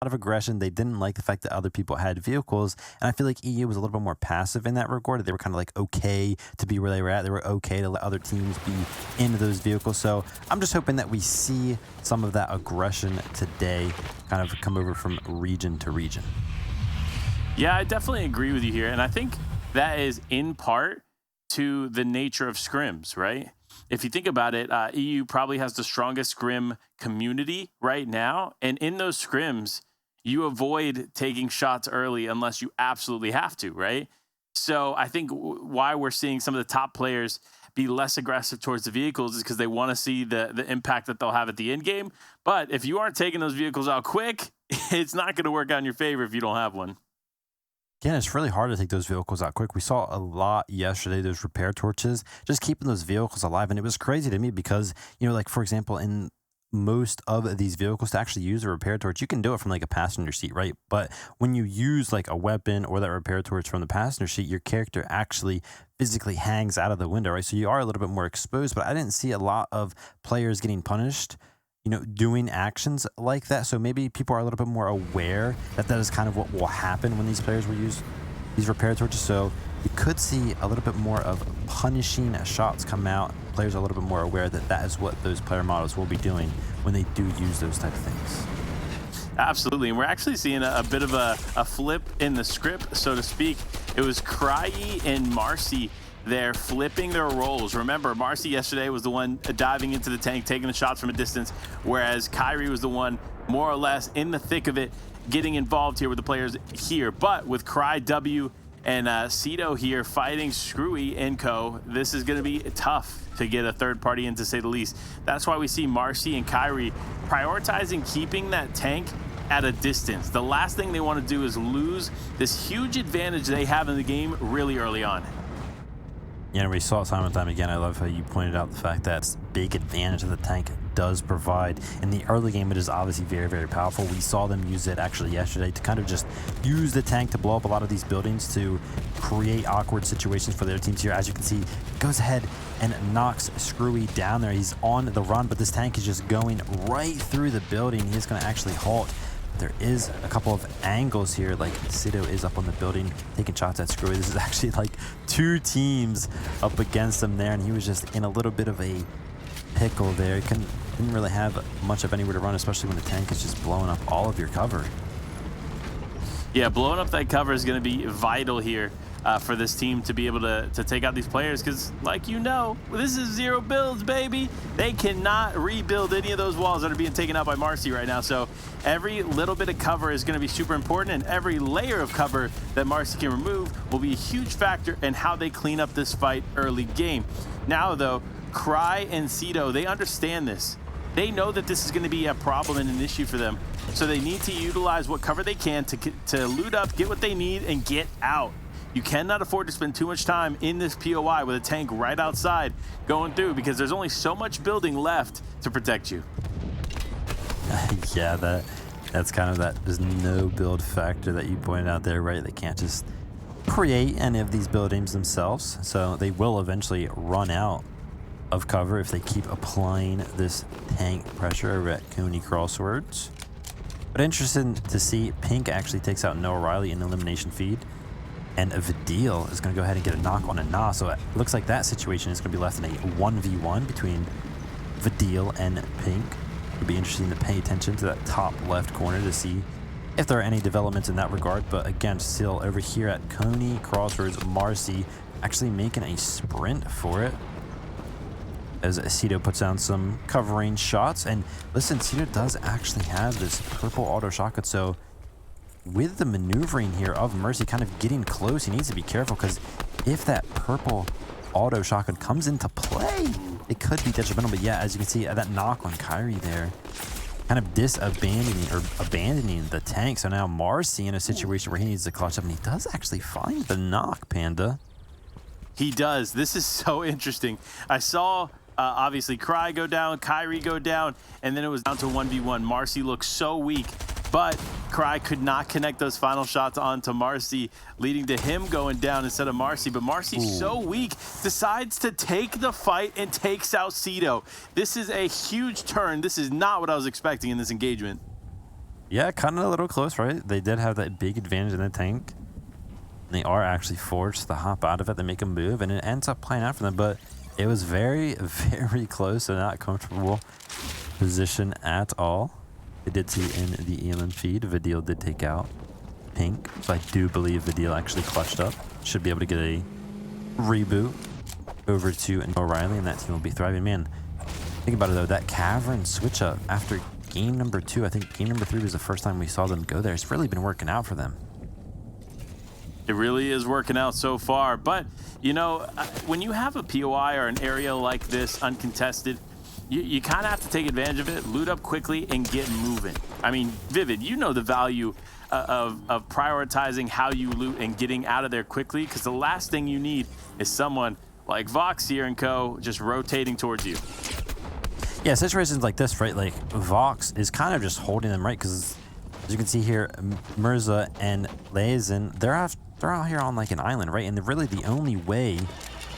of aggression. They didn't like the fact that other people had vehicles. And I feel like EU was a little bit more passive in that regard. They were kind of like okay to be where they were at. They were okay to let other teams be into those vehicles. So I'm just hoping that we see some of that aggression today kind of come over from region to region. Yeah, I definitely agree with you here. And I think that is in part to the nature of scrims, right? If you think about it, EU probably has the strongest scrim community right now. And in those scrims, you avoid taking shots early unless you absolutely have to, right? So I think why we're seeing some of the top players be less aggressive towards the vehicles is because they want to see the impact that they'll have at the end game. But if you aren't taking those vehicles out quick, it's not going to work out in your favor if you don't have one. Again, it's really hard to take those vehicles out quick. We saw a lot yesterday, those repair torches, just keeping those vehicles alive. And it was crazy to me because, like, for example, in most of these vehicles to actually use a repair torch, you can do it from like a passenger seat, right? But when you use like a weapon or that repair torch from the passenger seat, your character actually physically hangs out of the window, right? So you are a little bit more exposed, but I didn't see a lot of players getting punished doing actions like that. So maybe people are a little bit more aware that that is kind of what will happen when these players will use these repair torches. So you could see a little bit more of punishing shots come out. Players are a little bit more aware that that is what those player models will be doing when they do use those type of things. Absolutely. And we're actually seeing a bit of a flip in the script, so to speak. It was Cryi and Marcy there flipping their roles. Remember, Marcy yesterday was the one diving into the tank, taking the shots from a distance, whereas Kyrie was the one more or less in the thick of it, getting involved here with the players here. But with Cry W and Cito here fighting Screwy and Co., this is going to be tough to get a third party in, to say the least. That's why we see Marcy and Kyrie prioritizing keeping that tank at a distance. The last thing they want to do is lose this huge advantage they have in the game really early on. Yeah, we saw it time and time again. I love how you pointed out the fact that big advantage that the tank does provide. In the early game, it is obviously very, very powerful. We saw them use it actually yesterday to kind of just use the tank to blow up a lot of these buildings to create awkward situations for their teams here. As you can see, goes ahead and knocks Screwy down there. He's on the run, but this tank is just going right through the building. He's going to actually halt. There is a couple of angles here, like Cito is up on the building taking shots at Screwy. This is actually like two teams up against him there, and he was just in a little bit of a pickle there. He didn't really have much of anywhere to run, especially when the tank is just blowing up all of your cover. Yeah, blowing up that cover is going to be vital here for this team to be able to take out these players, because like this is zero builds, baby. They cannot rebuild any of those walls that are being taken out by Marcy right now. So every little bit of cover is going to be super important, and every layer of cover that Marcy can remove will be a huge factor in how they clean up this fight early game. Now though, Cry and Cito, they understand this. They know that this is going to be a problem and an issue for them. So they need to utilize what cover they can to loot up, get what they need, and get out. You cannot afford to spend too much time in this POI with a tank right outside going through, because there's only so much building left to protect you. Yeah, that's kind of that there's no build factor that you pointed out there, right? They can't just create any of these buildings themselves, so they will eventually run out of cover if they keep applying this tank pressure over at Coney Crosswords. But interesting to see, Pink actually takes out Noah Riley in the elimination feed, and Vidil is going to go ahead and get a knock on a Na. So it looks like that situation is going to be left in a 1v1 between Vidil and Pink. It'll be interesting to pay attention to that top left corner to see if there are any developments in that regard. But again, still over here at Coney Crosswords, Marcy actually making a sprint for it, as Cito puts down some covering shots. And listen, Cito does actually have this purple auto shotgun, so with the maneuvering here of Mercy kind of getting close, he needs to be careful, because if that purple auto shotgun comes into play, it could be detrimental. But yeah, as you can see, that knock on Kyrie there, kind of abandoning the tank. So now Marcy in a situation where he needs to clutch up, and he does actually find the knock, Panda. He does. This is so interesting. I saw obviously Cry go down, Kyrie go down, and then it was down to 1v1. Marcy looks so weak, but Cry could not connect those final shots onto Marcy, leading to him going down instead of Marcy. But Marcy's so weak, decides to take the fight and takes out Cito. This is a huge turn. This is not what I was expecting in this engagement. Yeah, kind of a little close, right? They did have that big advantage in the tank. And they are actually forced to hop out of it. They make a move, and it ends up playing out for them. But it was very, very close and not comfortable position at all. They did see in the ELM feed, Vidil did take out Pink. So I do believe Vidil actually clutched up. Should be able to get a reboot over to O'Reilly, and that team will be thriving. Man, think about it though, that Cavern switch up after game number 2, I think game number 3 was the first time we saw them go there. It's really been working out for them. It really is working out so far. But, you know, when you have a POI or an area like this uncontested, you kind of have to take advantage of it, loot up quickly, and get moving. I mean, Vivid, you know the value of prioritizing how you loot and getting out of there quickly, because the last thing you need is someone like Vox here and co just rotating towards you. Yeah, situations like this, right? Like Vox is kind of just holding them, right? Because as you can see here, Mirza and Lazen, they're out here on like an island, right? And really the only way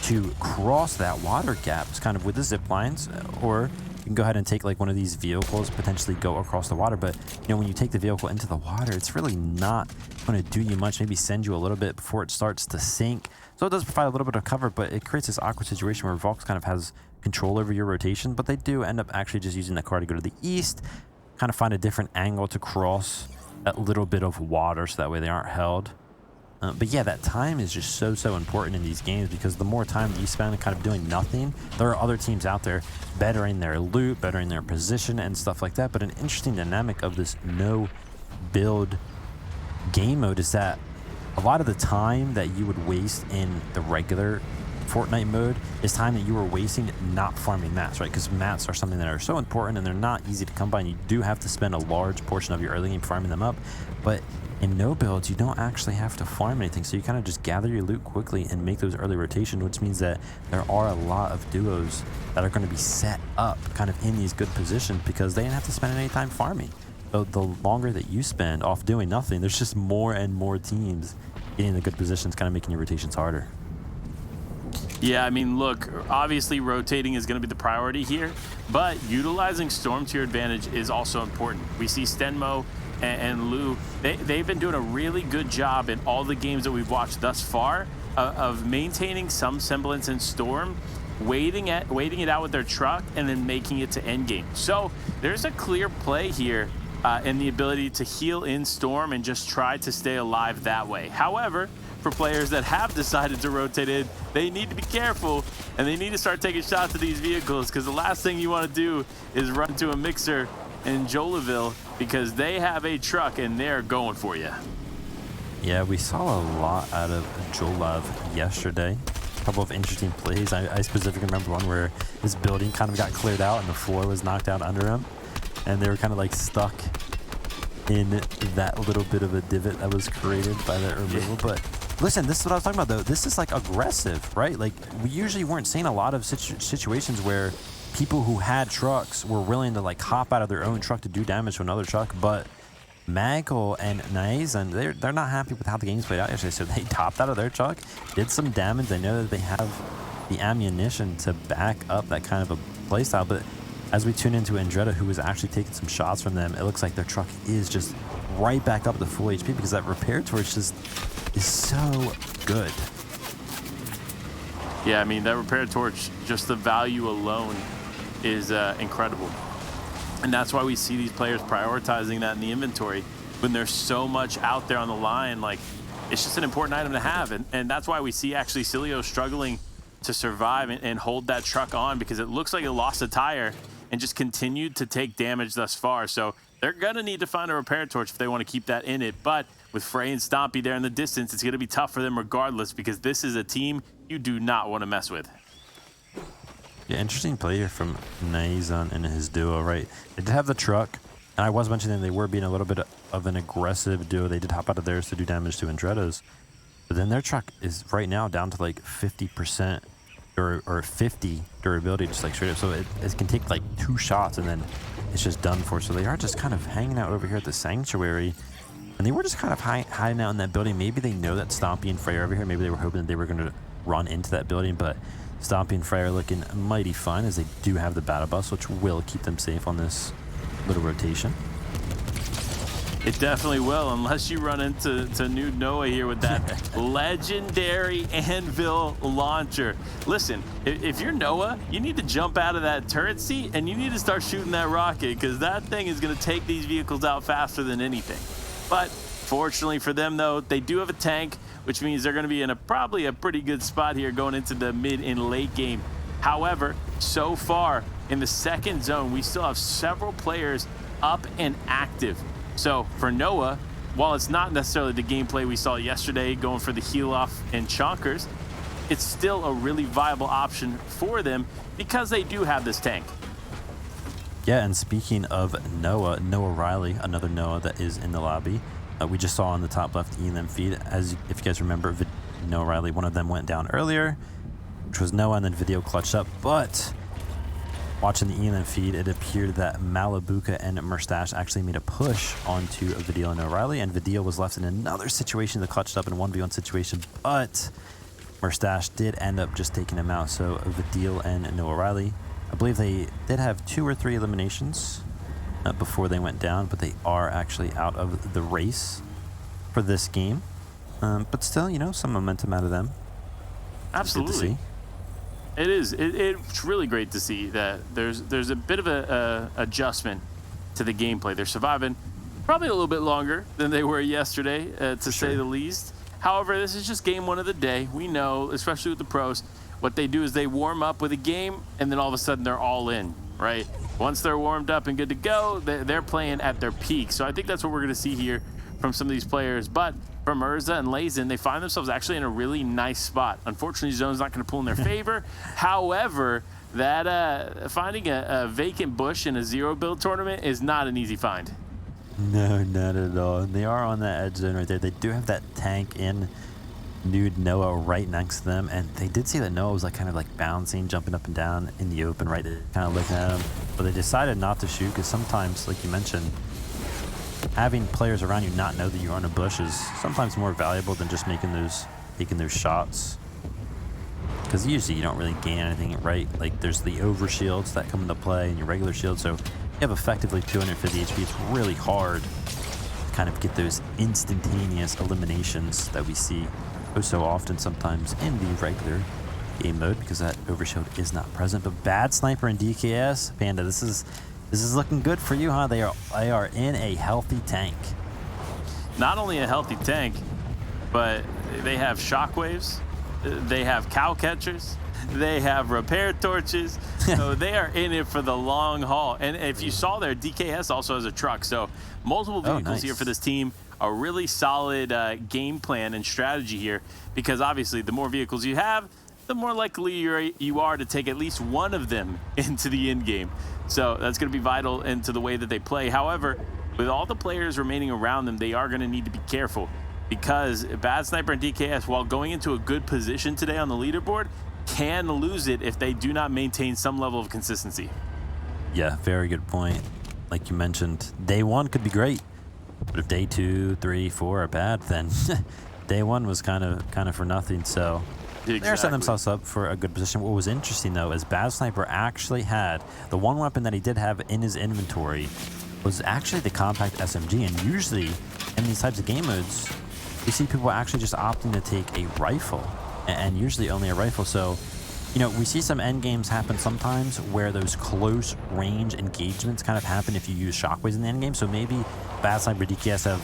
to cross that water gap is kind of with the zip lines, or you can go ahead and take like one of these vehicles, potentially go across the water. But you know, when you take the vehicle into the water, it's really not going to do you much. Maybe send you a little bit before it starts to sink. So it does provide a little bit of cover, but it creates this awkward situation where Vox kind of has control over your rotation, but they do end up actually just using the car to go to the east, kind of find a different angle to cross that little bit of water so that way they aren't held. But yeah, that time is just so important in these games, because the more time that you spend kind of doing nothing, there are other teams out there bettering their loot, bettering their position and stuff like that. But an interesting dynamic of this no build game mode is that a lot of the time that you would waste in the regular Fortnite mode is time that you were wasting not farming mats, right? Because mats are something that are so important and they're not easy to come by, and you do have to spend a large portion of your early game farming them up. But in no builds, you don't actually have to farm anything, so you kind of just gather your loot quickly and make those early rotations, which means that there are a lot of duos that are going to be set up kind of in these good positions because they didn't have to spend any time farming. So the longer that you spend off doing nothing, there's just more and more teams getting in the good positions, kind of making your rotations harder. Yeah, I mean, look, obviously rotating is going to be the priority here, but utilizing Storm to your advantage is also important. We see Stenmo and Lou, they've been doing a really good job in all the games that we've watched thus far of maintaining some semblance in Storm, waiting it out with their truck, and then making it to endgame. So there's a clear play here in the ability to heal in Storm and just try to stay alive that way. However, for players that have decided to rotate in, they need to be careful and they need to start taking shots at these vehicles, because the last thing you want to do is run to a mixer in Jolaville, because they have a truck and they're going for you. Yeah, we saw a lot out of Jolav yesterday. A couple of interesting plays. I specifically remember one where his building kind of got cleared out and the floor was knocked out under him, and they were kind of like stuck in that little bit of a divot that was created by that removal. But listen, this is what I was talking about though. This is like aggressive, right? Like we usually weren't seeing a lot of situations where people who had trucks were willing to like hop out of their own truck to do damage to another truck. But Magel and Naizan, they're not happy with how the game's played out yesterday, so they topped out of their truck, did some damage. They know that they have the ammunition to back up that kind of a playstyle. But as we tune into Andretta, who was actually taking some shots from them, it looks like their truck is just right back up to full HP, because that repair torch just is so good. Yeah, I mean, that repair torch, just the value alone is incredible. And that's why we see these players prioritizing that in the inventory when there's so much out there on the line. Like, it's just an important item to have. And that's why we see actually Cilio struggling to survive and hold that truck on, because it looks like it lost a tire and just continued to take damage thus far. So they're going to need to find a repair torch if they want to keep that in it. But with Frey and Stompy there in the distance, it's going to be tough for them regardless, because this is a team you do not want to mess with. Yeah, interesting play here from Naizan and his duo, right? They did have the truck, and I was mentioning they were being a little bit of an aggressive duo. They did hop out of theirs to do damage to Andretta's, but then their truck is right now down to like 50% or 50 durability, just like straight up. So it can take like 2 shots and then it's just done for. So they are just kind of hanging out over here at the sanctuary, and they were just kind of hiding out in that building. Maybe they know that Stompy and Frey are over here. Maybe they were hoping that they were going to run into that building, but Stompy and Frey are looking mighty fine, as they do have the battle bus, which will keep them safe on this little rotation. It definitely will, unless you run into Nude Noah here with that legendary anvil launcher. Listen, if you're Noah, you need to jump out of that turret seat and you need to start shooting that rocket, because that thing is going to take these vehicles out faster than anything. But fortunately for them, though, they do have a tank, which means they're going to be in probably a pretty good spot here going into the mid and late game. However, so far in the second zone, we still have several players up and active. So for Noah, while it's not necessarily the gameplay we saw yesterday going for the heal off and chonkers, it's still a really viable option for them because they do have this tank. Yeah, and speaking of Noah Riley, another Noah that is in the lobby, we just saw on the top left ELM feed, as if you guys remember, Noah Riley, one of them went down earlier, which was Noah, and then Video clutched up. But watching the ELM feed, it appeared that Malibuka and Merstash actually made a push onto Vidil and O'Reilly, and Vidil was left in another situation that clutched up in a 1v1 situation, but Merstash did end up just taking him out. So Vidil and Noah Riley, I believe they did have 2 or 3 eliminations before they went down, but they are actually out of the race for this game. But still, you know, some momentum out of them. Absolutely. It is. It's really great to see that there's a bit of a adjustment to the gameplay. They're surviving probably a little bit longer than they were yesterday, to say the least. However, this is just game 1 of the day. We know, especially with the pros, what they do is they warm up with a game, and then all of a sudden they're all in, right? Once they're warmed up and good to go, they're playing at their peak. So I think that's what we're going to see here from some of these players. But for Mirza and Lazen, they find themselves actually in a really nice spot. Unfortunately, zone's not going to pull in their favor. However, that finding a vacant bush in a 0 build tournament is not an easy find. No, not at all. And they are on that edge zone right there. They do have that tank in Nude Noah right next to them, and they did see that Noah was like kind of like bouncing, jumping up and down in the open, right? Kind of looking at him, but they decided not to shoot because sometimes, like you mentioned, having players around you not know that you're on a bush is sometimes more valuable than just taking those shots. Because usually you don't really gain anything, right? Like there's the over shields that come into play and your regular shields, so you have effectively 250 HP. It's really hard to kind of get those instantaneous eliminations that we see so often sometimes in the regular game mode because that overshield is not present. But Bad Sniper and DKS, Panda, this is looking good for you, huh? They are in a healthy tank. Not only a healthy tank, but they have shockwaves, they have cow catchers, they have repair torches, so they are in it for the long haul. And if you saw there, DKS also has a truck, so multiple vehicles here for this team. A really solid game plan and strategy here, because obviously the more vehicles you have, the more likely you are to take at least one of them into the end game. So that's going to be vital into the way that they play. However, with all the players remaining around them, they are going to need to be careful, because Bad Sniper and DKS, while going into a good position today on the leaderboard, can lose it if they do not maintain some level of consistency. Yeah, very good point. Like you mentioned, day 1 could be great, but if day 2, 3, 4 are bad, then day 1 was kind of for nothing. So they're setting themselves up for a good position. What was interesting though is Bad Sniper actually had the one weapon that he did have in his inventory was actually the compact SMG, and usually in these types of game modes you see people actually just opting to take a rifle, and usually only a rifle. So you know, we see some end games happen sometimes where those close range engagements kind of happen if you use shockwaves in the end game. So maybe Bad Sniper DKS have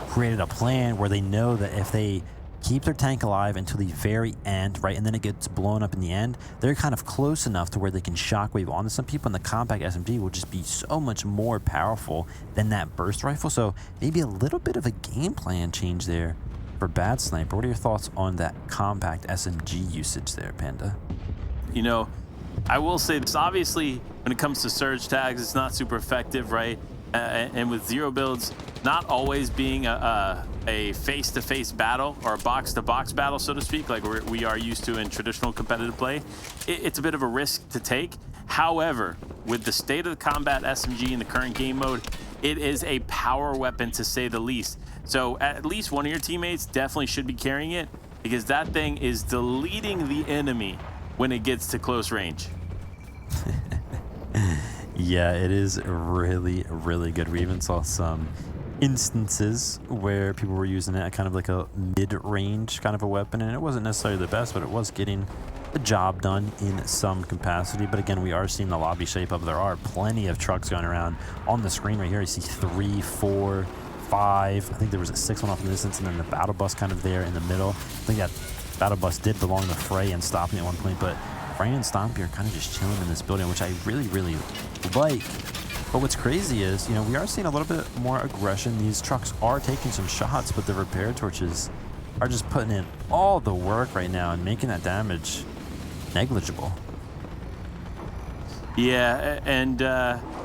created a plan where they know that if they keep their tank alive until the very end, right, and then it gets blown up in the end, they're kind of close enough to where they can shockwave onto some people, and the compact SMG will just be so much more powerful than that burst rifle. So maybe a little bit of a game plan change there for Bad Sniper. What are your thoughts on that compact SMG usage there, Panda? You know, I will say this, obviously, when it comes to surge tags, it's not super effective, right? And with 0 builds not always being a face-to-face battle or a box-to-box battle, so to speak, like we are used to in traditional competitive play, it's a bit of a risk to take. However, with the state of the combat SMG in the current game mode, it is a power weapon to say the least. So at least one of your teammates definitely should be carrying it, because that thing is deleting the enemy when it gets to close range. Yeah, it is really, really good. We even saw some instances where people were using it at kind of like a mid-range kind of a weapon, and it wasn't necessarily the best, but it was getting the job done in some capacity. But again, we are seeing the lobby shape up. There are plenty of trucks going around on the screen right here. You see 3, 4, 5. I think there was a 6th one off in the distance, and then the battle bus kind of there in the middle. I think that battle bus did belong to Frey and Stompy at one point, but Frey and Stompy are kind of just chilling in this building, which I really, really like. But what's crazy is, you know, we are seeing a little bit more aggression. These trucks are taking some shots, but the repair torches are just putting in all the work right now and making that damage negligible. Yeah, and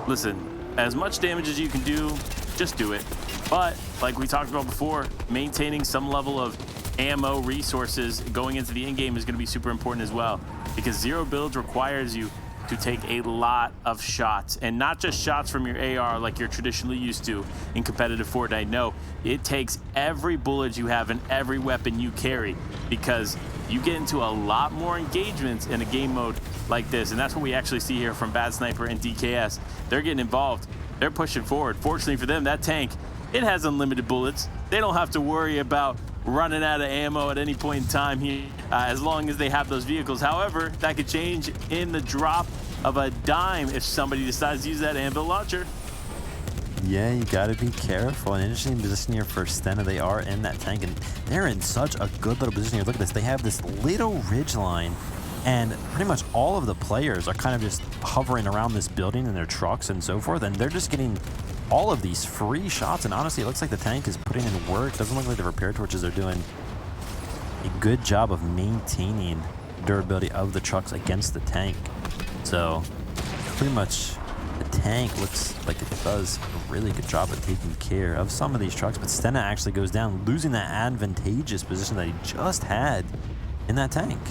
listen, as much damage as you can do, just do it. But like we talked about before, maintaining some level of ammo resources going into the end game is going to be super important as well, because zero builds requires you to take a lot of shots, and not just shots from your AR like you're traditionally used to in competitive Fortnite. No, it takes every bullet you have and every weapon you carry, because you get into a lot more engagements in a game mode like this, and that's what we actually see here from Bad Sniper and DKS. They're getting involved. They're pushing forward. Fortunately for them, that tank, it has unlimited bullets. They don't have to worry about running out of ammo at any point in time here, as long as they have those vehicles. However, that could change in the drop of a dime if somebody decides to use that anvil launcher. Yeah, you got to be careful. An interesting position here for Stena. They are in that tank, and they're in such a good little position here. Look at this. They have this little ridge line, and pretty much all of the players are kind of just hovering around this building in their trucks and so forth, and they're just getting all of these free shots. And honestly, it looks like the tank is putting in work. Doesn't look like the repair torches are doing a good job of maintaining durability of the trucks against the tank. So pretty much the tank looks like it does a really good job of taking care of some of these trucks, but Stena actually goes down, losing that advantageous position that he just had in that tank.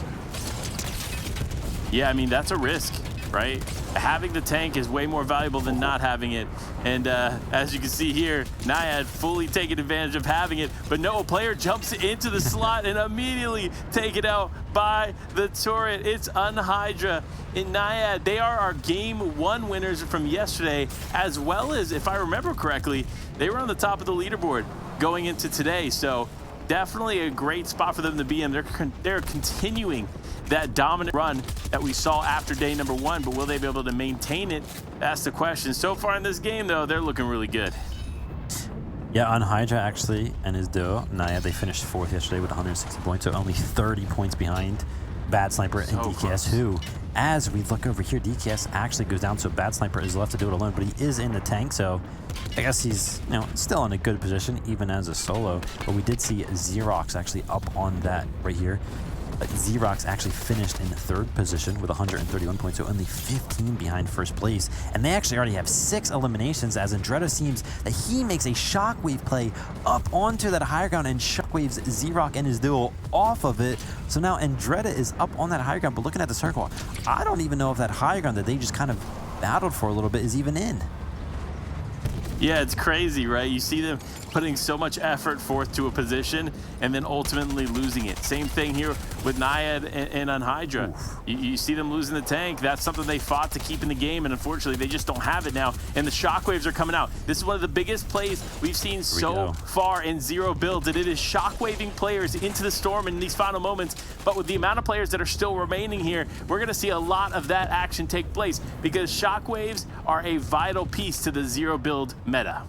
Yeah, I mean, that's a risk, right? Having the tank is way more valuable than not having it. And as you can see here, Naiad fully taking advantage of having it, but no, a player jumps into the slot and immediately taken out by the turret. It's Unhydra and Naiad. They are our game 1 winners from yesterday, as well as, if I remember correctly, they were on the top of the leaderboard going into today. So definitely a great spot for them to be in. They're continuing that dominant run that we saw after day number 1, but will they be able to maintain it? That's the question. So far in this game, though, they're looking really good. Yeah, Unhydra actually and his duo, Naya, they finished 4th yesterday with 160 points, so only 30 points behind Bad Sniper and DKS, close. Who, as we look over here, DKS actually goes down, so Bad Sniper is left to do it alone, but he is in the tank, so I guess he's, you know, still in a good position, even as a solo. But we did see Xerox actually up on that right here. But Xerox actually finished in 3rd position with 131 points, so only 15 behind 1st place. And they actually already have 6 eliminations, as Andretta seems that he makes a Shockwave play up onto that higher ground and Shockwaves Xerox and his duo off of it. So now Andretta is up on that higher ground, but looking at the circle, I don't even know if that higher ground that they just kind of battled for a little bit is even in. Yeah, it's crazy, right? You see them putting so much effort forth to a position and then ultimately losing it. Same thing here with Naiad and Unhydra. You see them losing the tank. That's something they fought to keep in the game, and unfortunately they just don't have it now. And the shockwaves are coming out. This is one of the biggest plays we've seen so far in zero builds, and it is shockwaving players into the storm in these final moments. But with the amount of players that are still remaining here, we're going to see a lot of that action take place, because shockwaves are a vital piece to the zero build meta.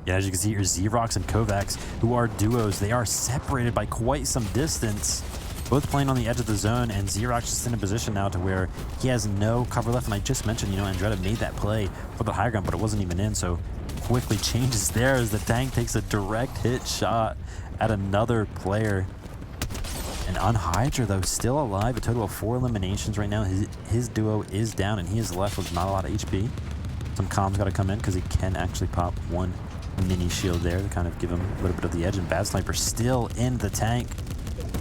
Yeah, as you can see here, Xerox and Kovacs, who are duos, they are separated by quite some distance, both playing on the edge of the zone, and Xerox is in a position now to where he has no cover left. And I just mentioned, you know, Andretta made that play for the high ground, but it wasn't even in, so quickly changes there as the tank takes a direct hit shot at another player. And Unhydra, though, still alive, a total of 4 eliminations right now. His duo is down, and he is left with not a lot of HP. Some comms got to come in because he can actually pop one mini shield there to kind of give him a little bit of the edge. And Bad Sniper still in the tank,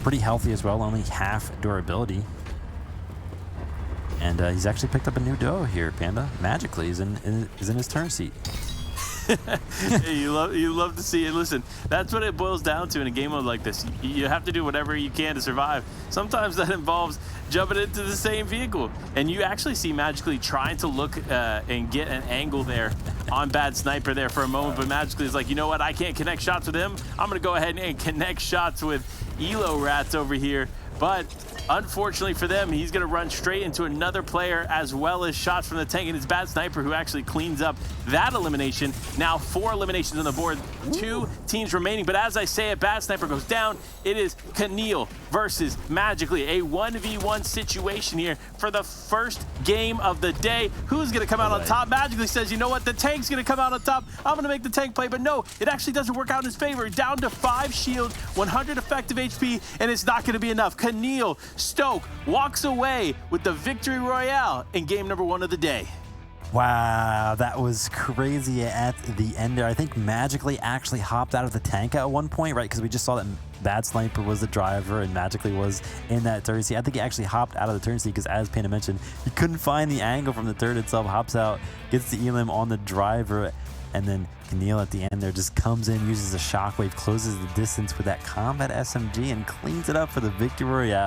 pretty healthy as well, only half durability. And he's actually picked up a new duo here, Panda. Magically, is in his turn seat. Hey, you love to see it. Listen, that's what it boils down to in a game mode like this. You have to do whatever you can to survive. Sometimes that involves jumping into the same vehicle, and you actually see Magically trying to look and get an angle there on Bad Sniper there for a moment, but magically is like, you know what? I can't connect shots with him. I'm going to go ahead and connect shots with Elo Rats over here. But unfortunately for them, he's going to run straight into another player as well as shots from the tank. And it's Bad Sniper who actually cleans up that elimination. Now 4 eliminations on the board, 2 teams remaining. But as I say it, Bad Sniper goes down. It is Keneal versus Magically, a 1v1 situation here for the first game of the day. Who's going to come out on top? Magically says, you know what? The tank's going to come out on top. I'm going to make the tank play. But no, it actually doesn't work out in his favor. Down to 5 shield, 100 effective HP, and it's not going to be enough. Keneal Stoke walks away with the victory royale in game number 1 of the day. Wow, that was crazy at the end there. I think Magically actually hopped out of the tank at one point, right? Because we just saw that Bad Sniper was the driver and Magically was in that turret seat. I think he actually hopped out of the turret seat because, as Panda mentioned, he couldn't find the angle from the turret itself, hops out, gets the elim on the driver, and then Keneal at the end there just comes in, uses a shockwave, closes the distance with that combat SMG, and cleans it up for the victory royale.